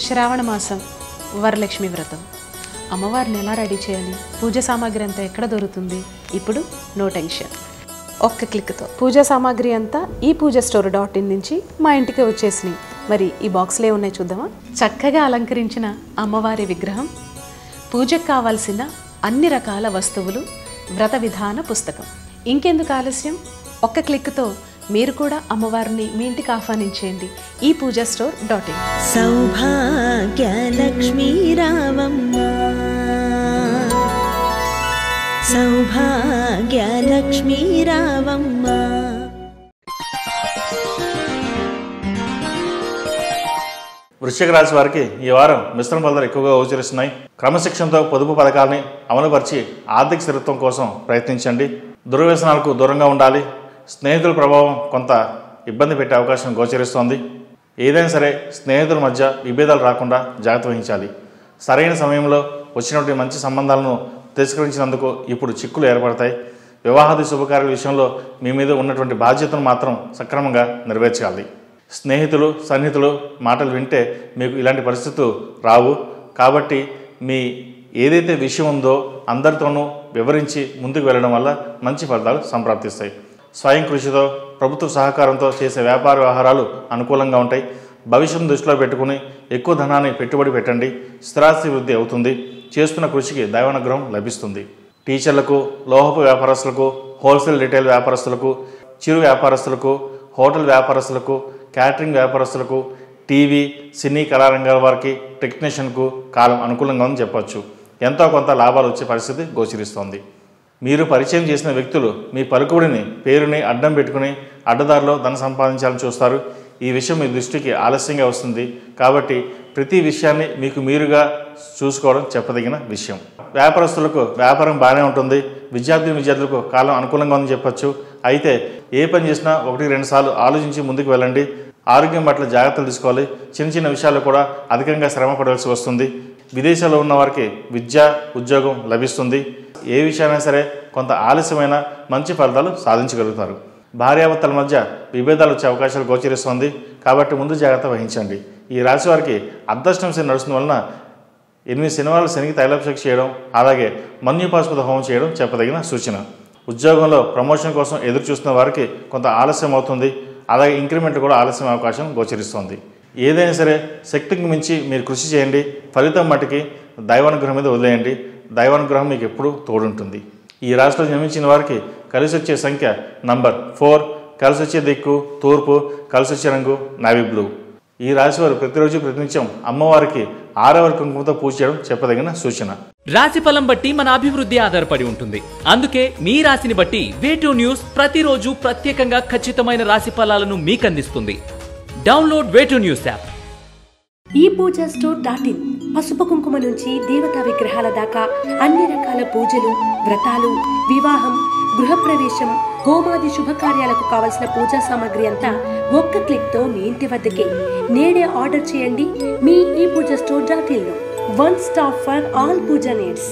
శ్రావణ మాసం వరలక్ష్మి వ్రతం. అమ్మవారిని ఎలా రెడీ చేయాలి, పూజ సామాగ్రి అంతా ఎక్కడ దొరుకుతుంది? ఇప్పుడు నో టెన్షన్, ఒక్క క్లిక్తో పూజా సామాగ్రి అంతా ఈ పూజాస్టోర్.in నుంచి మా ఇంటికి వచ్చేసినాయి. మరి ఈ బాక్స్లో ఉన్నాయి చూద్దామా? చక్కగా అలంకరించిన అమ్మవారి విగ్రహం, పూజకు కావాల్సిన అన్ని రకాల వస్తువులు, వ్రత విధాన పుస్తకం. ఇంకెందుకు ఆలస్యం, ఒక్క క్లిక్తో మీరు కూడా అమ్మవారిని మీ ఇంటికి ఆహ్వానించేయండి ఈ పూజాస్టోర్.in. సౌభాగ్యలక్ష్మీ రావమ్మ, సౌభాగ్యలక్ష్మీ రావమ్మ. వృశ్చిక రాశి వారికి ఈ వారం మిశ్రమ ఫలితాలు ఎక్కువగా గోచరిస్తున్నాయి. క్రమశిక్షణతో పొదుపు పథకాలని అమలుపరిచి ఆర్థిక స్థిరత్వం కోసం ప్రయత్నించండి. దుర్వ్యసనాలకు దూరంగా ఉండాలి. స్నేహితుల ప్రభావం కొంత ఇబ్బంది పెట్టే అవకాశం గోచరిస్తోంది. ఏదైనా సరే స్నేహితుల మధ్య విభేదాలు రాకుండా జాగ్రత్త వహించాలి. సరైన సమయంలో వచ్చినటువంటి మంచి సంబంధాలను తిరస్కరించినందుకు ఇప్పుడు చిక్కులు ఏర్పడతాయి. వివాహాది శుభకార్యాల విషయంలో మీ మీద ఉన్నటువంటి బాధ్యతను మాత్రం సక్రమంగా నెరవేర్చాలి. స్నేహితులు సన్నిహితులు మాటలు వింటే మీకు ఇలాంటి పరిస్థితులు రావు. కాబట్టి మీ ఏదైతే విషయం ఉందో అందరితోనూ వివరించి ముందుకు వెళ్ళడం వల్ల మంచి ఫలితాలు సంప్రాప్తిస్తాయి. స్వయం కృషితో ప్రభుత్వ సహకారంతో చేసే వ్యాపార వ్యవహారాలు అనుకూలంగా ఉంటాయి. భవిష్యత్తును దృష్టిలో పెట్టుకుని ఎక్కువ ధనాన్ని పెట్టుబడి పెట్టండి. స్థిరాస్తి వృద్ధి అవుతుంది. చేస్తున్న కృషికి దైవానుగ్రహం లభిస్తుంది. టీచర్లకు, లోహపు వ్యాపారస్తులకు, హోల్సేల్ రిటైల్ వ్యాపారస్తులకు, చిరు వ్యాపారస్తులకు, హోటల్ వ్యాపారస్తులకు, క్యాటరింగ్ వ్యాపారస్తులకు, టీవీ సినీ కళారంగాల వారికి, టెక్నీషియన్కు కాలం అనుకూలంగా ఉందని చెప్పవచ్చు. ఎంతో కొంత లాభాలు వచ్చే పరిస్థితి గోచరిస్తోంది. మీరు పరిచయం చేసిన వ్యక్తులు మీ పలుకుబడిని, పేరుని అడ్డం పెట్టుకుని అడ్డదారిలో ధన సంపాదించాలని చూస్తారు. ఈ విషయం మీ దృష్టికి ఆలస్యంగా వస్తుంది. కాబట్టి ప్రతి విషయాన్ని మీకు మీరుగా చూసుకోవడం చెప్పదగిన విషయం. వ్యాపారస్తులకు వ్యాపారం బాగానే ఉంటుంది. విద్యార్థులకు కాలం అనుకూలంగా ఉందని చెప్పచ్చు. అయితే ఏ పని చేసినా 1-2 సార్లు ఆలోచించి ముందుకు వెళ్ళండి. ఆరోగ్యం పట్ల జాగ్రత్తలు తీసుకోవాలి. చిన్న చిన్న విషయాలు కూడా అధికంగా శ్రమ పడవలసి వస్తుంది. విదేశాల్లో ఉన్న వారికి విద్య, ఉద్యోగం లభిస్తుంది. ఏ విషయమైనా సరే కొంత ఆలస్యమైన మంచి ఫలితాలు సాధించగలుగుతారు. భార్యాభర్తల మధ్య విభేదాలు వచ్చే అవకాశాలు గోచరిస్తుంది. కాబట్టి ముందు జాగ్రత్త వహించండి. ఈ రాశి వారికి అర్ధష్టమ శని నడుస్తున్న వలన 8 శనివారాలు శనికి తైలాభిషేకం చేయడం, అలాగే మన్యుపాశుపత హోమం చేయడం చెప్పదగిన సూచన. ఉద్యోగంలో ప్రమోషన్ కోసం ఎదురు చూస్తున్న వారికి కొంత ఆలస్యం అవుతుంది. అలాగే ఇంక్రిమెంట్ కూడా ఆలస్యం అవకాశం గోచరిస్తోంది. ఏదైనా సరే శక్తికి మించి మీరు కృషి చేయండి. ఫలితం మటుకి దైవానుగ్రహం మీద వదిలేయండి. దైవానుగ్రహం మీకు ఎప్పుడూ తోడుంటుంది. ఈ రాశిలో జన్మించిన వారికి కలిసి వచ్చే సంఖ్య నంబర్ 4, కలిసి వచ్చే దిక్కు తూర్పు, కలిసి వచ్చే రంగు నావీ బ్లూ. ఈ రాశి వారు ప్రతిరోజు ప్రతినిత్యం అమ్మవారికి 6వ కుంకుమతో పూజ చేయడం చెప్పదగిన సూచన. రాశి ఫలం బట్టి మన అభివృద్ధి ఆధారపడి ఉంటుంది. అందుకే మీ రాశిని బట్టి వే2 న్యూస్ ప్రతిరోజు ప్రత్యేకంగా ఖచ్చితమైన రాశి ఫలాలను మీకు అందిస్తుంది. Download way two news app. ఈ పూజాస్టోర్.in పసుపు కుంకుమ నుంచి దేవతా విగ్రహాల దాకా అన్ని రకాల పూజలు, వ్రతాలు, వివాహం, గృహప్రవేశం, హోమాది శుభకార్యాలకు కావలసిన పూజా సామాగ్రి అంతా ఒక్క క్లిక్తో మీ ఇంటి వద్దకే. నేడే ఆర్డర్ చేయండి మీ ఈ పూజాస్టోర్.in లో. One stop for all puja needs.